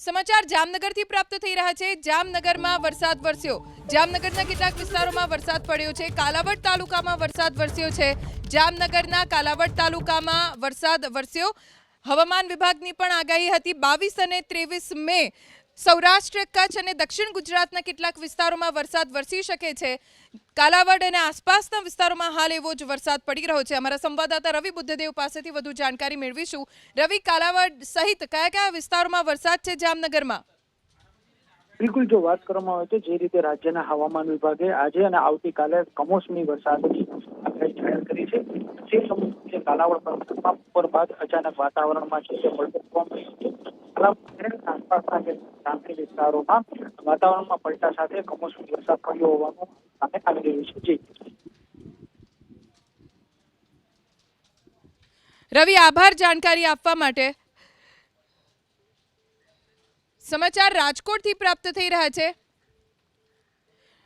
સમાચાર જામનગરથી પ્રાપ્ત થઈ રહ્યા છે। જામનગરમાં વરસાદ વરસ્યો। જામનગરના કેટલાક વિસ્તારોમાં વરસાદ પડ્યો છે। કાલાવડ તાલુકામાં વરસાદ વરસ્યો છે। જામનગરના કાલાવડ તાલુકામાં વરસાદ વરસ્યો। હવામાન વિભાગની પણ આગાહી હતી 22 અને 23 મે સૌરાષ્ટ્ર કચ્છ અને દક્ષિણ ગુજરાતના કેટલાક વિસ્તારોમાં વરસાદ વરસી શકે છે। કાલાવડ અને આસપાસના વિસ્તારોમાં હાલ એવો જ વરસાદ પડી રહ્યો છે। અમારા સંવાદદાતા રવિ બુદ્ધદેવ પાસેથી વધુ જાણકારી મેળવીશું। રવિ, કાલાવડ સહિત કયા કયા વિસ્તારોમાં વરસાદ છે જામનગરમાં? બિલકુલ, જો વાત કરવામાં આવે તો જે રીતે રાજ્યના હવામાન વિભાગે આજે અને આવતીકાલે કમોસમી વરસાદની આગાહી જાહેર કરી છે, તે સમયે કાલાવડ પંથકમાં બપોર બાદ અચાનક વાતાવરણમાં છે તે પલટો જોવા મળ્યો છે। કાલાવડ આસપાસના જે ગ્રામ્ય વિસ્તારોમાં વાતાવરણમાં પલટા સાથે કમોસમી વરસાદ પડ્યો હોવાનું સામે આવી રહ્યું છે। રવિ, આભાર જાણકારી આપવા માટે। સમાચાર રાજકોટથી પ્રાપ્ત થઈ રહ્યા છે।